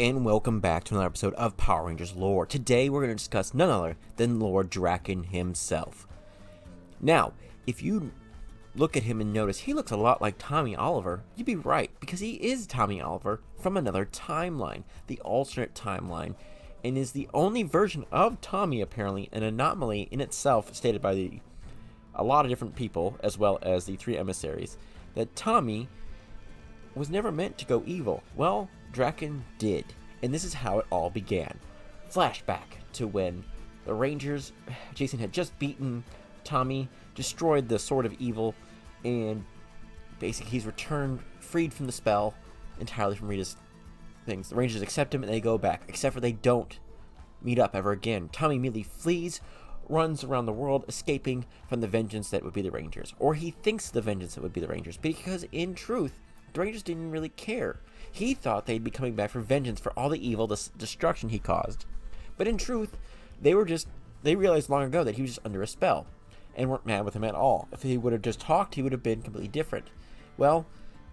and welcome back to another episode of Power Rangers Lore. Today we're going to discuss none other than Lord Drakken himself. Now, if you look at him and notice he looks a lot like Tommy Oliver, you'd be right, because he is Tommy Oliver from another timeline, the alternate timeline, and is the only version of Tommy, apparently, an anomaly in itself stated by a lot of different people, as well as the three emissaries, that Tommy was never meant to go evil. Well, Drakken did, and this is how it all began. Flashback to when the Rangers, Jason had just beaten Tommy, destroyed the Sword of Evil, and basically he's returned, freed from the spell, entirely from Rita's things. The Rangers accept him and they go back, except for they don't meet up ever again. Tommy immediately flees, runs around the world, escaping from the vengeance that would be the Rangers. Or he thinks the vengeance that would be the Rangers, because in truth, the Rangers didn't really care. He thought they'd be coming back for vengeance for all the evil, the destruction he caused. But in truth, they realized long ago that he was just under a spell, and weren't mad with him at all. If he would have just talked, he would have been completely different. Well,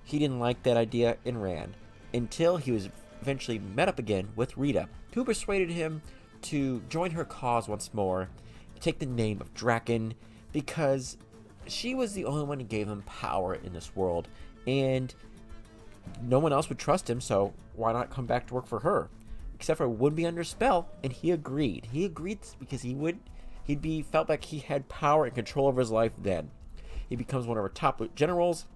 he didn't like that idea and ran, until he was eventually met up again with Rita, who persuaded him to join her cause once more, take the name of Drakken, because she was the only one who gave him power in this world, and no one else would trust him, so why not come back to work for her? Except for it would be under spell, and he agreed. He agreed because felt like he had power and control over his life then. He becomes one of our top generals,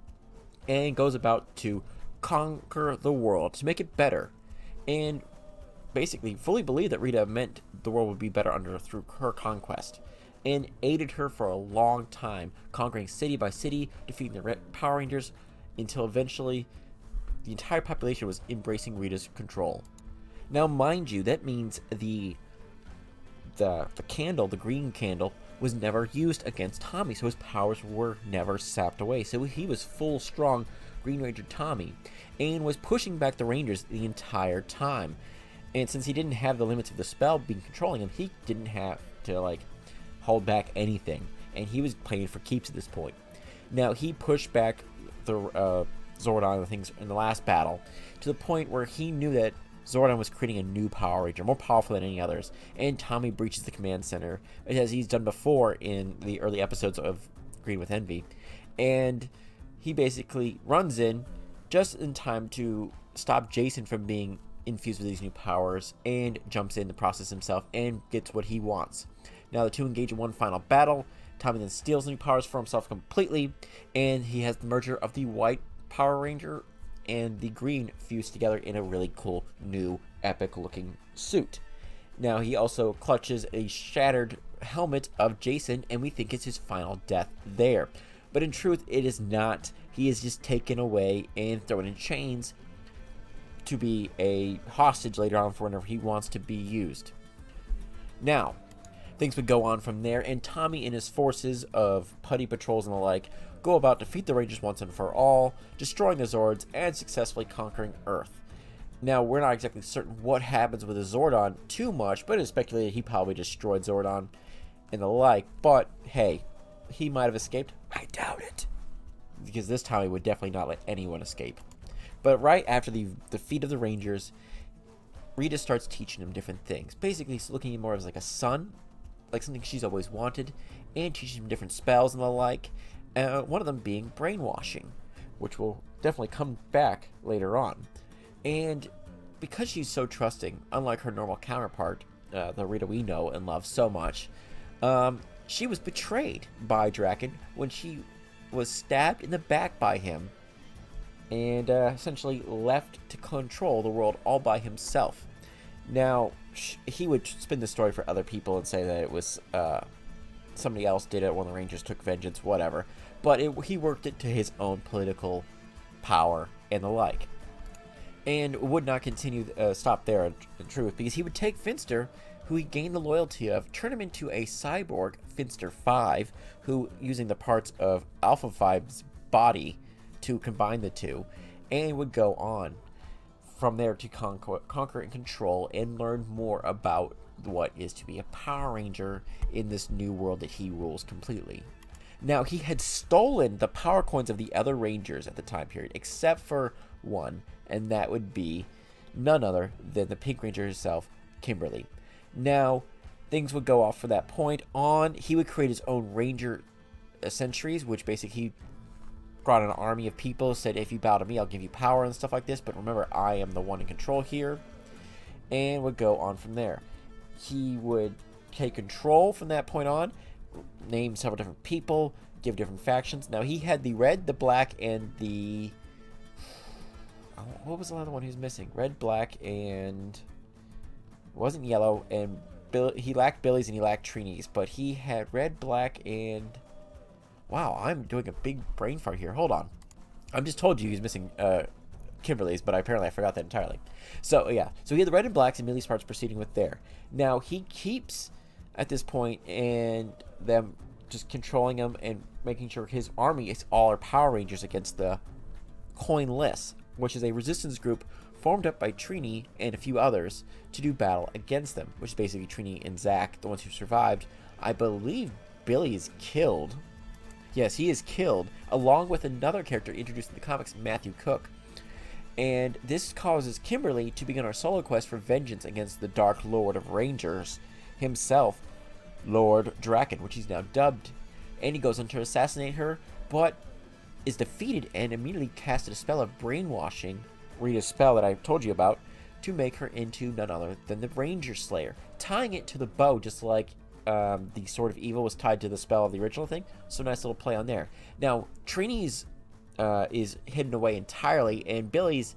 and goes about to conquer the world, to make it better, and basically fully believed that Rita meant the world would be better through her conquest, and aided her for a long time, conquering city by city, defeating the Power Rangers, until eventually the entire population was embracing Rita's control. Now, mind you, that means the candle, the green candle, was never used against Tommy, so his powers were never sapped away. So he was full, strong Green Ranger Tommy, and was pushing back the Rangers the entire time. And since he didn't have the limits of the spell being controlling him, he didn't have to, hold back anything. And he was playing for keeps at this point. Now, he pushed back the Zordon and things in the last battle to the point where he knew that Zordon was creating a new Power Ranger, more powerful than any others, and Tommy breaches the command center, as he's done before in the early episodes of Green with Envy, and he basically runs in just in time to stop Jason from being infused with these new powers, and jumps in the process himself and gets what he wants. Now the two engage in one final battle. Tommy then steals new powers for himself completely, and he has the merger of the white Power Ranger and the green fused together in a really cool, new, epic-looking suit. Now, he also clutches a shattered helmet of Jason, and we think it's his final death there. But in truth, it is not. He is just taken away and thrown in chains to be a hostage later on for whenever he wants to be used. Now, things would go on from there, and Tommy and his forces of putty patrols and the like go about defeat the Rangers once and for all, destroying the Zords and successfully conquering Earth. Now, we're not exactly certain what happens with the Zordon too much, but it's speculated he probably destroyed Zordon and the like, but hey, he might have escaped. I doubt it, because this time he would definitely not let anyone escape. But right after the defeat of the Rangers, Rita starts teaching him different things, basically looking at him more as like a son, like something she's always wanted, and teaching him different spells and the like. One of them being brainwashing, which will definitely come back later on. And because she's so trusting, unlike her normal counterpart, the Rita we know and love so much, she was betrayed by Drakken when she was stabbed in the back by him, and essentially left to control the world all by himself. Now, he would spin the story for other people and say that it was somebody else did it when the Rangers took vengeance, whatever. But he worked it to his own political power and the like. And would not continue stop there in truth, because he would take Finster, who he gained the loyalty of, turn him into a cyborg, Finster 5, who, using the parts of Alpha 5's body to combine the two, and would go on from there to conquer and control and learn more about what is to be a Power Ranger in this new world that he rules completely. Now, he had stolen the power coins of the other Rangers at the time period, except for one, and that would be none other than the Pink Ranger herself, Kimberly. Now, things would go off from that point on. He would create his own Ranger sentries, which basically he brought an army of people, said, if you bow to me, I'll give you power and stuff like this, but remember, I am the one in control here, and would go on from there. He would take control from that point on, name several different people, give different factions. Now, he had the red, the black, and the... what was the other one he was missing? Red, black, and... it wasn't yellow, and he lacked Billy's and he lacked Trini's, but he had red, black, and... wow, I'm doing a big brain fart here. Hold on. I just told you he was missing Kimberly's, but apparently I forgot that entirely. So, yeah. So, he had the red and blacks, and Millie starts proceeding with there. Now, he keeps, at this point, and them just controlling him and making sure his army is all our Power Rangers against the Coinless, which is a resistance group formed up by Trini and a few others to do battle against them, which is basically Trini and Zach, the ones who survived. I believe Billy is killed. Yes, he is killed, along with another character introduced in the comics, Matthew Cook. And this causes Kimberly to begin our solo quest for vengeance against the Dark Lord of Rangers himself, Lord Drakken, which he's now dubbed. And he goes on to assassinate her, but is defeated and immediately casted a spell of brainwashing, read a spell that I told you about, to make her into none other than the Ranger Slayer, tying it to the bow, just like the Sword of Evil was tied to the spell of the original thing. So nice little play on there. Now, Trini's is hidden away entirely, and Billy's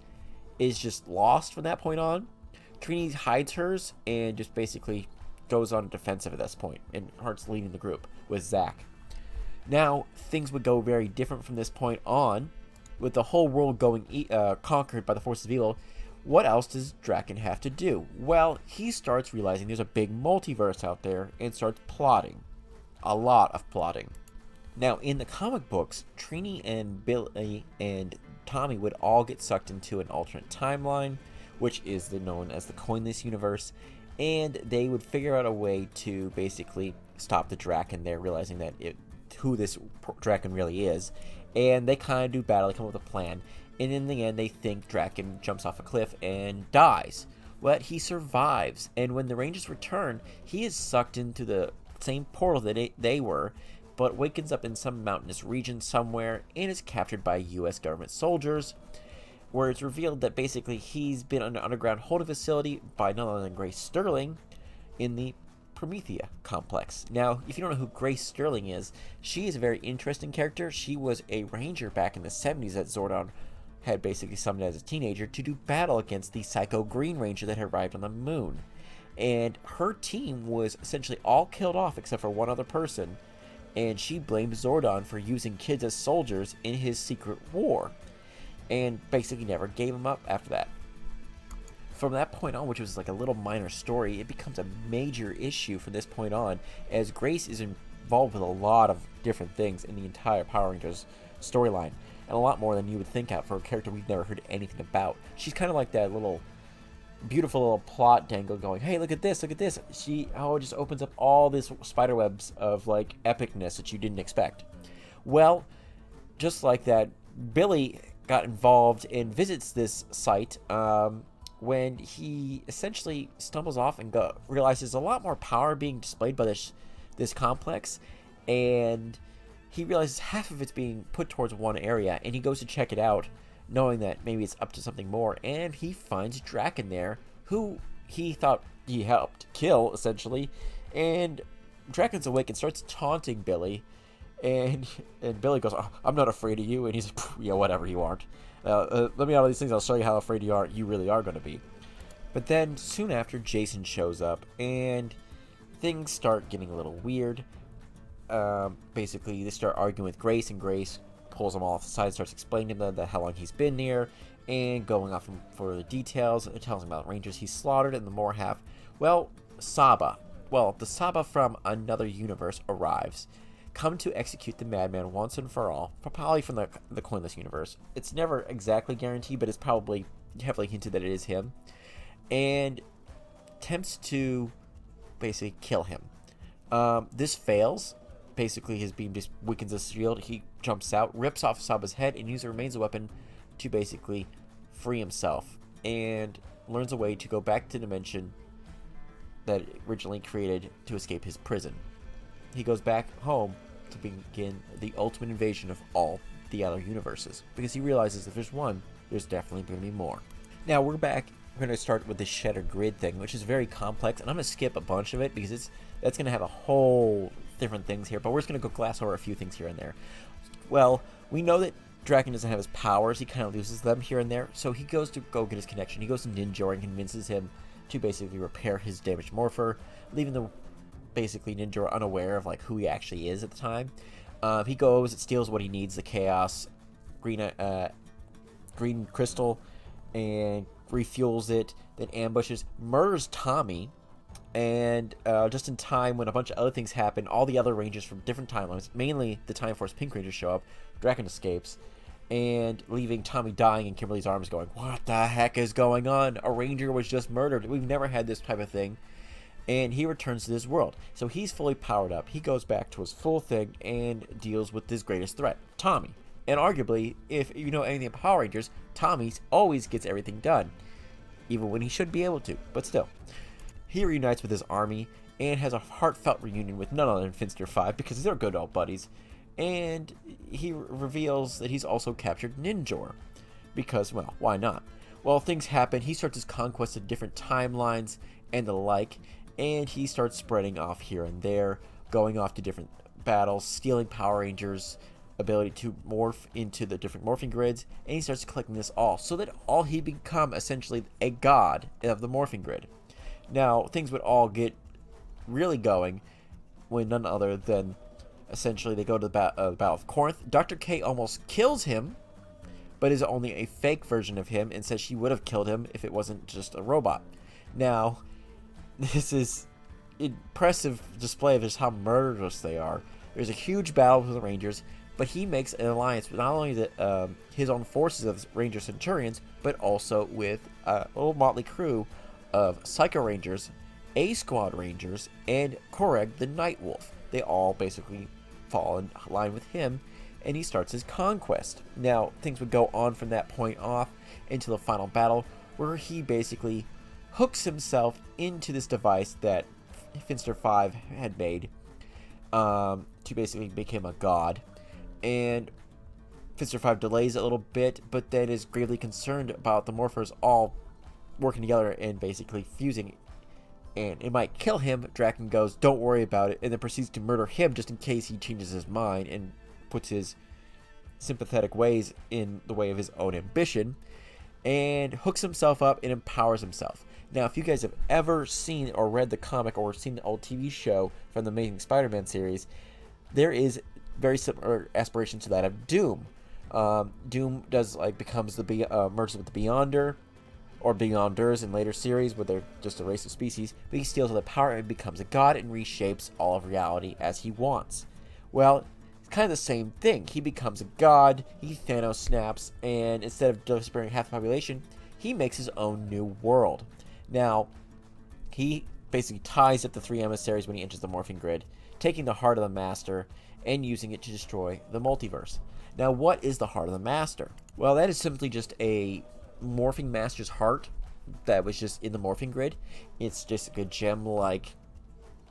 is just lost from that point on. Trini hides hers and just basically goes on defensive at this point, and Hart's leading the group with Zach. Now, things would go very different from this point on, with the whole world going conquered by the forces of evil. What else does Drakken have to do? Well, he starts realizing there's a big multiverse out there and starts plotting. A lot of plotting. Now, in the comic books, Trini and Billy and Tommy would all get sucked into an alternate timeline, which is known as the Coinless universe, and they would figure out a way to basically stop the Drakken there, realizing that who this Drakken really is, and they kind of do battle, they come up with a plan. And in the end, they think Drakken jumps off a cliff and dies. But he survives, and when the Rangers return, he is sucked into the same portal that they were, but wakens up in some mountainous region somewhere and is captured by U.S. government soldiers, where it's revealed that basically he's been in an underground holding facility by none other than Grace Sterling in the Promethea complex. Now, if you don't know who Grace Sterling is, she is a very interesting character. She was a ranger back in the 70s that Zordon had basically summoned as a teenager to do battle against the Psycho Green Ranger that had arrived on the moon. And her team was essentially all killed off except for one other person, and she blamed Zordon for using kids as soldiers in his secret war, and basically never gave him up after that. From that point on, which was like a little minor story, it becomes a major issue from this point on, as Grace is involved with a lot of different things in the entire Power Rangers storyline, and a lot more than you would think out for a character we've never heard anything about. She's kind of like that little beautiful little plot dangle going, hey, look at this, look at this. She just opens up all this spider webs of like epicness that you didn't expect. Well, just like that, Billy got involved and visits this site when he essentially stumbles off and realizes a lot more power being displayed by this complex, and he realizes half of it's being put towards one area, and he goes to check it out, knowing that maybe it's up to something more, and he finds Drakken there, who he thought he helped kill, essentially, and Drakken's awake and starts taunting Billy, and Billy goes, oh, I'm not afraid of you, and he's like, yeah, whatever, you aren't. Let me out of these things, I'll show you how afraid you really are going to be. But then, soon after, Jason shows up, and things start getting a little weird. Basically, they start arguing with Grace, and Grace pulls him off the side, starts explaining to them how long he's been here, and going off for the details. It tells him about Rangers he slaughtered and the more half. Well, Saba. Well, the Saba from another universe arrives, come to execute the madman once and for all, probably from the Coinless universe. It's never exactly guaranteed, but it's probably heavily hinted that it is him, and attempts to basically kill him. This fails. Basically, his beam just weakens his shield. He jumps out, rips off Saba's head, and uses the remains of the weapon to basically free himself. And learns a way to go back to the dimension that originally created to escape his prison. He goes back home to begin the ultimate invasion of all the other universes, because he realizes if there's one, there's definitely going to be more. Now we're back. We're going to start with the Shattered Grid thing, which is very complex, and I'm going to skip a bunch of it because that's going to have a whole different things here, but we're just going to go glass over a few things here and there. Well, we know that Drakken doesn't have his powers. He kind of loses them here and there, so he goes to go get his connection. He goes to Ninja and convinces him to basically repair his damaged Morpher, leaving the basically Ninja unaware of like who he actually is at the time. He goes, steals what he needs, the Chaos green crystal, and refuels it, then ambushes, murders Tommy, and just in time when a bunch of other things happen, all the other Rangers from different timelines, mainly the Time Force Pink Rangers, show up. Drakken escapes, and leaving Tommy dying in Kimberly's arms going, what the heck is going on? A Ranger was just murdered. We've never had this type of thing. And he returns to this world. So he's fully powered up. He goes back to his full thing and deals with his greatest threat, Tommy. And arguably, if you know anything about Power Rangers, Tommy always gets everything done, even when he should be able to, but still. He reunites with his army and has a heartfelt reunion with none other than Finster 5 because they're good old buddies. And he reveals that he's also captured Ninjor because, well, why not? Well, things happen. He starts his conquest of different timelines and the like, and he starts spreading off here and there, going off to different battles, stealing Power Rangers' ability to morph into the different morphing grids, and he starts collecting this all, so that all he become essentially a god of the morphing grid. Now, things would all get really going when none other than essentially they go to the Battle of Corinth. Dr. K almost kills him, but is only a fake version of him and says she would have killed him if it wasn't just a robot. Now, this is impressive display of just how murderous they are. There's a huge battle with the Rangers, but he makes an alliance with not only his own forces of Ranger Centurions, but also with a little motley crew of Psycho Rangers, A-Squad Rangers, and Koreg the Nightwolf. They all basically fall in line with him, and he starts his conquest. Now, things would go on from that point off until the final battle, where he basically hooks himself into this device that Finster 5 had made to basically make him a god. And Finster 5 delays it a little bit, but then is gravely concerned about the Morphers all working together and basically fusing, and it might kill him. Drakken goes, don't worry about it, and then proceeds to murder him just in case he changes his mind and puts his sympathetic ways in the way of his own ambition, and hooks himself up and empowers himself. Now, if you guys have ever seen or read the comic or seen the old TV show from the Amazing Spider-Man series, there is very similar aspiration to that of Doom. Doom does becomes merges with the Beyonder, or Beyonders in later series, where they're just a race of species, but he steals all the power and becomes a god and reshapes all of reality as he wants. Well, it's kind of the same thing. He becomes a god, he Thanos snaps, and instead of just sparing half the population, he makes his own new world. Now, he basically ties up the three emissaries when he enters the morphing grid, taking the heart of the Master and using it to destroy the multiverse. Now, what is the heart of the Master? Well, that is simply just a morphing master's heart that was just in the morphing grid. It's just a gem-like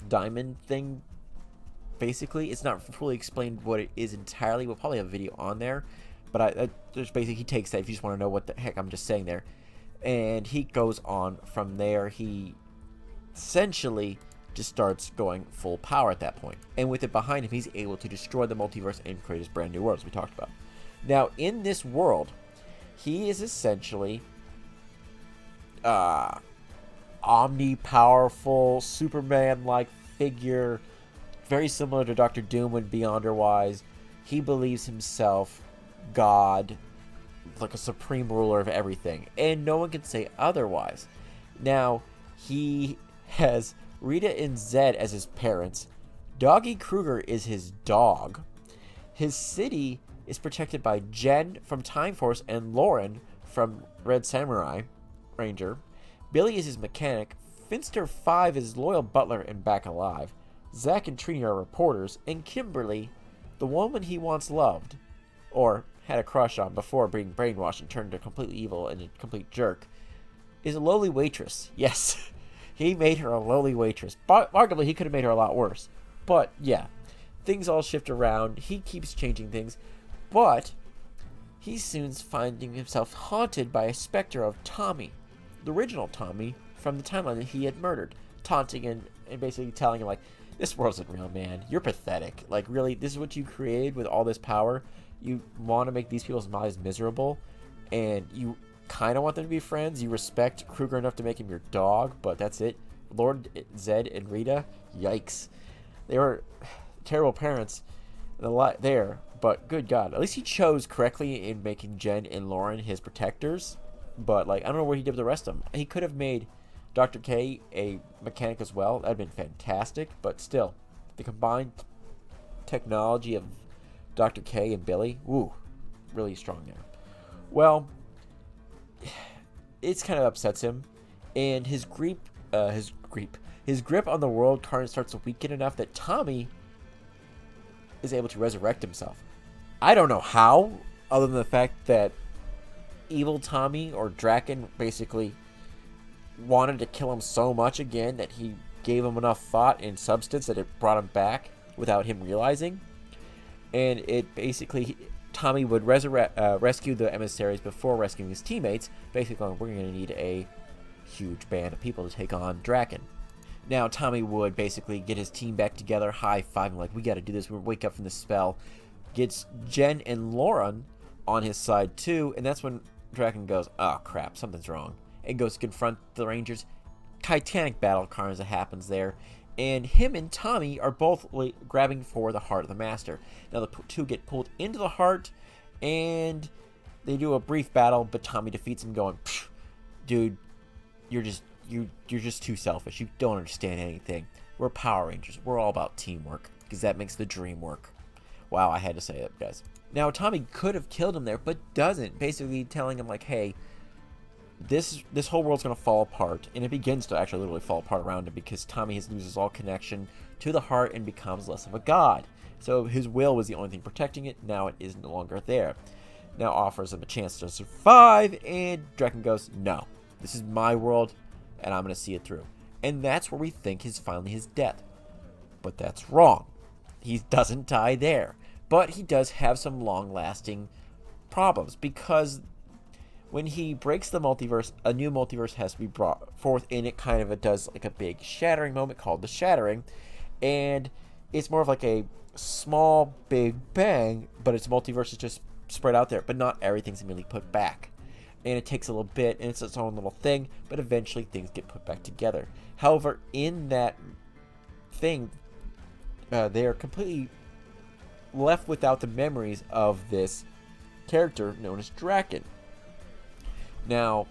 diamond thing, basically. It's not fully explained what it is entirely. We'll probably have a video on there, but there's basically, he takes that if you just want to know what the heck I'm just saying there, and he goes on from there. He essentially just starts going full power at that point, and with it behind him, he's able to destroy the multiverse and create his brand new world, as we talked about. Now, in this world, he is essentially omni-powerful, Superman-like figure, very similar to Dr. Doom when Beyonder-wise. He believes himself God, like a supreme ruler of everything, and no one can say otherwise. Now, he has Rita and Zed as his parents. Doggy Kruger is his dog. His city is protected by Jen from Time Force and Lauren from Red Samurai Ranger. Billy is his mechanic. Finster 5 is his loyal butler and back alive. Zach and Trini are reporters. And Kimberly, the woman he once loved, or had a crush on before being brainwashed and turned to completely evil and a complete jerk, is a lowly waitress. Yes, he made her a lowly waitress. Arguably, he could have made her a lot worse. But, yeah, things all shift around. He keeps changing things. But he's soon finding himself haunted by a specter of Tommy, the original Tommy from the timeline that he had murdered, taunting and basically telling him, like, this world isn't real, man. You're pathetic. Like, really, this is what you created with all this power? You want to make these people's lives miserable, and you kind of want them to be friends. You respect Kruger enough to make him your dog, but that's it. Lord Zed and Rita, yikes. They were terrible parents there, but good God. At least he chose correctly in making Jen and Lauren his protectors, but, like, I don't know what he did with the rest of them. He could have made Dr. K a mechanic as well. That would have been fantastic, but still, the combined technology of Dr. K and Billy, woo, really strong there. Well, it kind of upsets him, and his grip on the world current starts to weaken enough that Tommy is able to resurrect himself. I don't know how, other than the fact that evil Tommy or Drakken basically wanted to kill him so much again that he gave him enough thought and substance that it brought him back without him realizing. And it basically, Tommy would rescue the emissaries before rescuing his teammates, basically going, we're going to need a huge band of people to take on Drakken. Now, Tommy would basically get his team back together, high-fiving, like, we got to do this, we wake up from this spell. Gets Jen and Lauren on his side, too, and that's when Drakken goes, oh, crap, something's wrong. And goes to confront the Rangers. Titanic battle carnage that happens there. And him and Tommy are both grabbing for the heart of the Master. Now, the two get pulled into the heart, and they do a brief battle, but Tommy defeats him, going, dude, you're just too selfish. You don't understand anything. We're Power Rangers. We're all about teamwork, because that makes the dream work. Wow, I had to say that, guys. Now, Tommy could have killed him there, but doesn't. Basically telling him, like, hey, this whole world's going to fall apart. And it begins to actually literally fall apart around him because Tommy loses all connection to the heart and becomes less of a god. So his will was the only thing protecting it. Now it is no longer there. Now offers him a chance to survive, and Drakken goes, no, this is my world, and I'm going to see it through. And that's where we think is finally his death. But that's wrong. He doesn't die there. But he does have some long-lasting problems, because when he breaks the multiverse, a new multiverse has to be brought forth, and it kind of does like a big shattering moment called the Shattering, and it's more of like a small big bang, but its multiverse is just spread out there, but not everything's immediately put back. And it takes a little bit, and it's its own little thing, but eventually things get put back together. However, in that thing, they are completely left without the memories of this character known as Drakken. Now,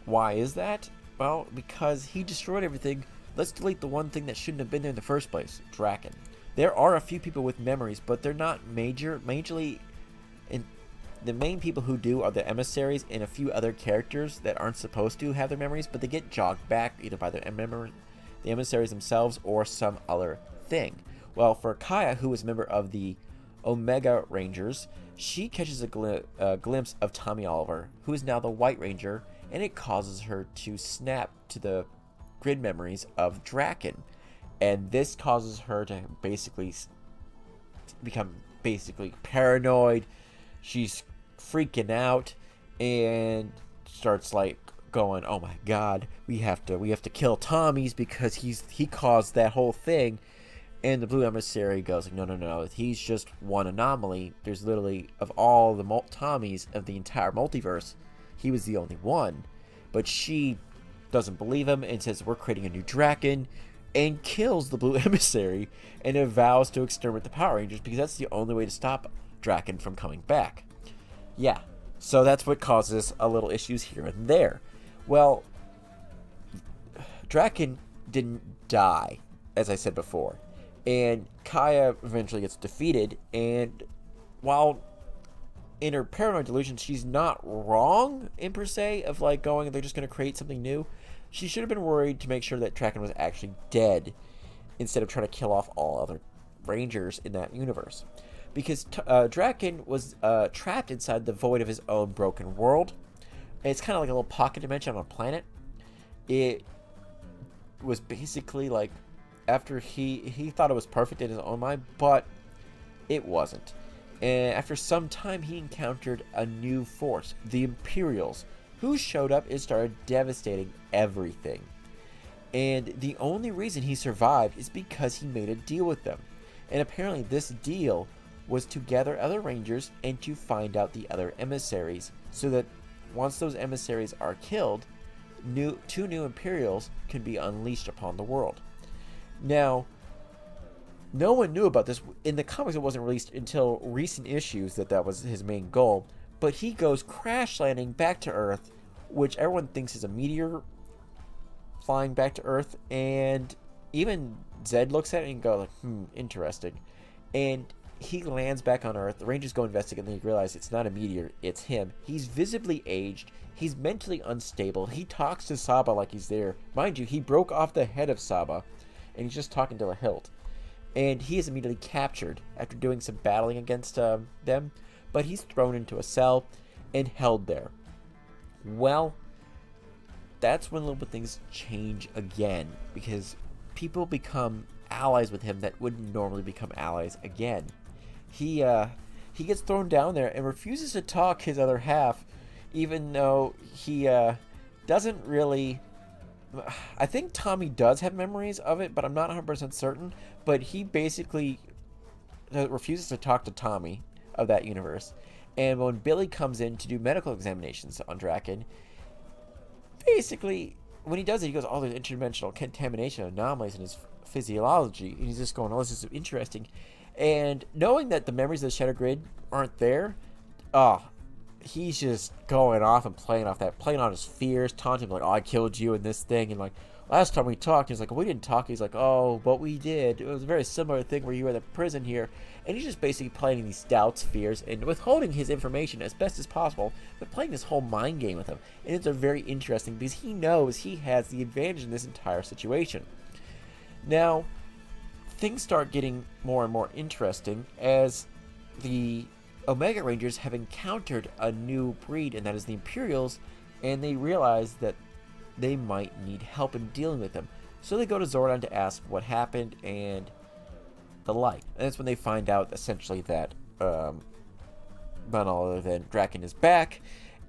why is that? Well, because he destroyed everything. Let's delete the one thing that shouldn't have been there in the first place, Drakken. There are a few people with memories, but they're not majorly. And the main people who do are the emissaries and a few other characters that aren't supposed to have their memories, but they get jogged back either by the emissaries themselves or some other thing. Well, for Kaya, who was a member of the Omega Rangers, she catches a glimpse of Tommyoliver, who is now the White Ranger, and it causes her to snap to the grid memories of Drakken. And this causes her to basically become paranoid. She's freaking out and starts like going, "Oh my God, we have to kill Tommy's because he caused that whole thing." And the Blue Emissary goes like, no, he's just one anomaly. There's literally, of all the Tommies of the entire multiverse, he was the only one. But she doesn't believe him and says, we're creating a new Drakken, and kills the Blue Emissary and it vows to exterminate the Power Rangers because that's the only way to stop Drakken from coming back. Yeah, so that's what causes a little issues here and there. Well, Drakken didn't die, as I said before. And Kaya eventually gets defeated, and while in her paranoid delusion, she's not wrong in per se of like going, they're just going to create something new. She should have been worried to make sure that Drakken was actually dead instead of trying to kill off all other Rangers in that universe. Because Drakken was trapped inside the void of his own broken world. And it's kind of like a little pocket dimension on a planet. it was basically like, after he thought it was perfect in his own mind, but it wasn't. And after some time, he encountered a new force, the Imperials, who showed up and started devastating everything. And the only reason he survived is because he made a deal with them. And apparently this deal was to gather other Rangers and to find out the other emissaries, so that once those emissaries are killed, two new Imperials can be unleashed upon the world. Now, no one knew about this. In the comics, it wasn't released until recent issues that was his main goal. But he goes crash landing back to Earth, which everyone thinks is a meteor flying back to Earth. And even Zed looks at it and goes, like, interesting. And he lands back on Earth. The Rangers go investigate, and they realize it's not a meteor, it's him. He's visibly aged. He's mentally unstable. He talks to Saba like he's there. Mind you, he broke off the head of Saba, and he's just talking to a hilt. And he is immediately captured after doing some battling against them, but he's thrown into a cell and held there. Well, that's when a little bit things change again, because people become allies with him that wouldn't normally become allies again. He gets thrown down there and refuses to talk his other half, even though he doesn't really... I think Tommy does have memories of it, but I'm not 100% certain. But he basically refuses to talk to Tommy of that universe. And when Billy comes in to do medical examinations on Drakken, basically, when he does it, he goes, oh, there's interdimensional contamination anomalies in his physiology. And he's just going, oh, this is interesting. And knowing that the memories of the Shadow Grid aren't there, he's just going off and playing on his fears, taunting him like, oh, I killed you in this thing. And like, last time we talked, he's like, well, we didn't talk. He's like, oh, but we did. It was a very similar thing where you were in the prison here. And he's just basically playing these doubts, fears, and withholding his information as best as possible, but playing this whole mind game with him. And it's a very interesting, because he knows he has the advantage in this entire situation. Now, things start getting more and more interesting as the Omega Rangers have encountered a new breed, and that is the Imperials, and they realize that they might need help in dealing with them. So they go to Zordon to ask what happened and the like. And that's when they find out essentially that none other than Drakken is back.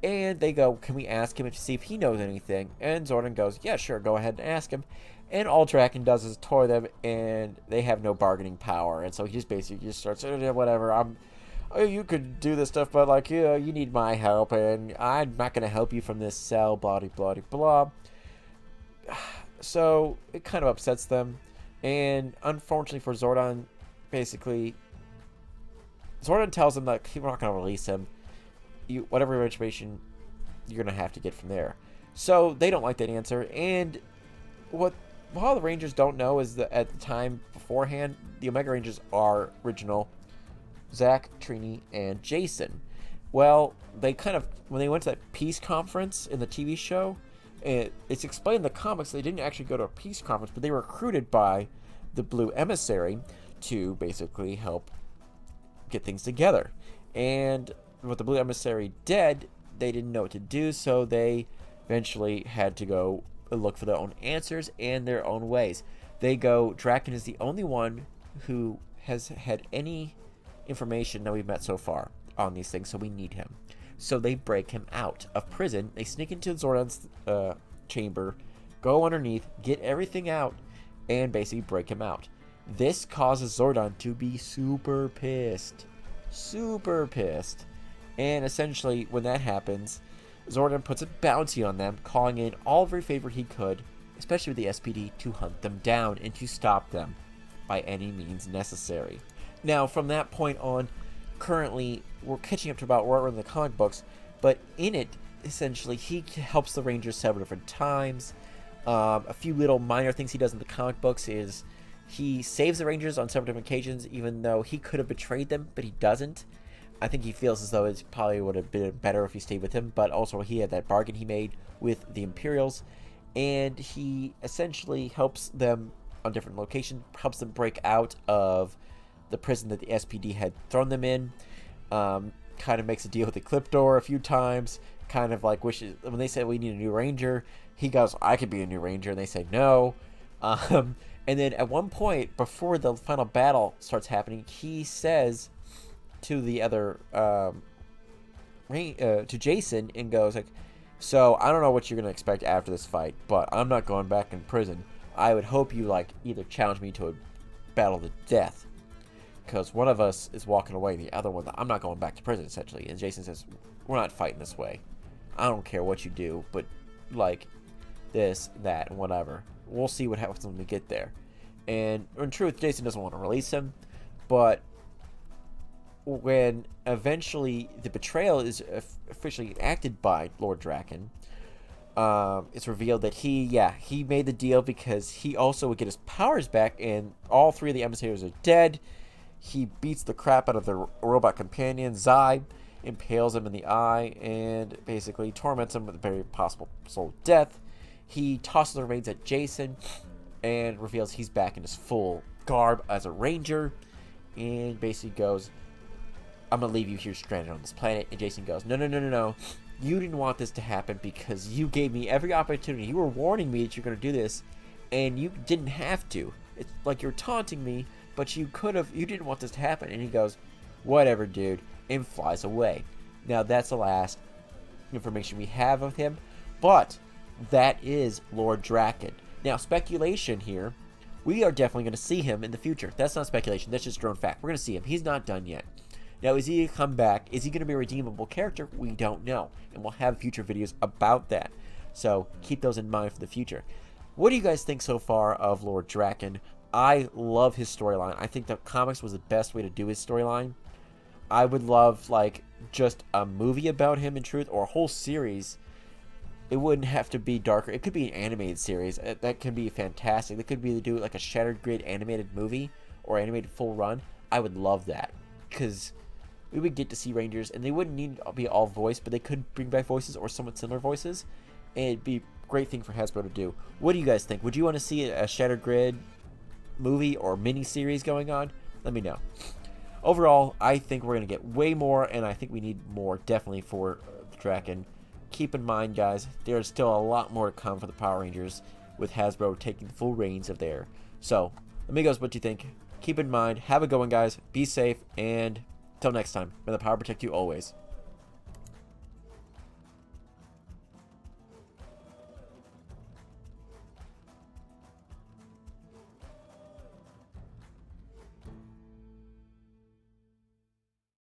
And they go, can we ask him to see if he knows anything? And Zordon goes, yeah, sure, go ahead and ask him. And all Drakken does is toy them, and they have no bargaining power. And so he just basically just starts, whatever, you could do this stuff, but like, you need my help, and I'm not going to help you from this cell, blah, blah, blah. So it kind of upsets them. And unfortunately for Zordon, basically, Zordon tells them that we're not going to release him. Whatever information you're going to have to get from there. So they don't like that answer. And what all the Rangers don't know is that at the time beforehand, the Omega Rangers are original Zach, Trini, and Jason. Well, they kind of, when they went to that peace conference in the TV show, it's explained in the comics they didn't actually go to a peace conference, but they were recruited by the Blue Emissary to basically help get things together. And with the Blue Emissary dead, they didn't know what to do, so they eventually had to go look for their own answers and their own ways. They go, Drakken is the only one who has had any information that we've met so far on these things, so we need him. So they break him out of prison. They sneak into Zordon's chamber, go underneath, get everything out, and basically break him out. This causes Zordon to be super pissed. And essentially, when that happens, Zordon puts a bounty on them, calling in all every favor he could, especially with the SPD, to hunt them down and to stop them by any means necessary. Now, from that point on, currently, we're catching up to about where we're in the comic books, but in it, essentially, he helps the Rangers several different times. A few little minor things he does in the comic books is he saves the Rangers on several different occasions, even though he could have betrayed them, but he doesn't. I think he feels as though it probably would have been better if he stayed with him, but also he had that bargain he made with the Imperials, and he essentially helps them on different locations, helps them break out of the prison that the SPD had thrown them in, kind of makes a deal with the Clip Door a few times, kind of like wishes when they say we need a new ranger. He goes, I could be a new ranger, and they say no. And then at one point before the final battle starts happening, he says to the other to Jason and goes like, so I don't know what you're gonna expect after this fight, but I'm not going back in prison. I would hope you like either challenge me to a battle to death, because one of us is walking away, the other one, I'm not going back to prison, essentially. And Jason says, we're not fighting this way. I don't care what you do, but like this, that, and whatever. We'll see what happens when we get there. And in truth, Jason doesn't want to release him, but when eventually the betrayal is officially acted by Lord Drakken, it's revealed that he made the deal because he also would get his powers back, and all three of the emissaries are dead. He beats the crap out of the robot companion, Zai, impales him in the eye, and basically torments him with a very possible soul death. He tosses the remains at Jason and reveals he's back in his full garb as a ranger, and basically goes, I'm going to leave you here stranded on this planet. And Jason goes, no. You didn't want this to happen because you gave me every opportunity. You were warning me that you're going to do this, and you didn't have to. It's like you're taunting me, but you could have. You didn't want this to happen. And he goes, whatever, dude, and flies away. Now, that's the last information we have of him, but that is Lord Drakken. Now, speculation here. We are definitely going to see him in the future. That's not speculation. That's just a known fact. We're going to see him. He's not done yet. Now, is he going to come back? Is he going to be a redeemable character? We don't know. And we'll have future videos about that. So, keep those in mind for the future. What do you guys think so far of Lord Drakken? I love his storyline. I think the comics was the best way to do his storyline. I would love, like, just a movie about him in truth, or a whole series. It wouldn't have to be darker. It could be an animated series. That can be fantastic. They could be do like a Shattered Grid animated movie or animated full run. I would love that, because we would get to see Rangers, and they wouldn't need to be all voiced, but they could bring back voices or somewhat similar voices, and it'd be a great thing for Hasbro to do. What do you guys think? Would you want to see a Shattered Grid movie or mini series going on? Let me know. Overall, I think we're going to get way more, and I think we need more definitely for Drakken. Keep in mind, guys, there's still a lot more to come for the Power Rangers, with Hasbro taking full reins of there. So, amigos, what do you think? Keep in mind, have a good one, guys. Be safe, and till next time, may the power protect you always.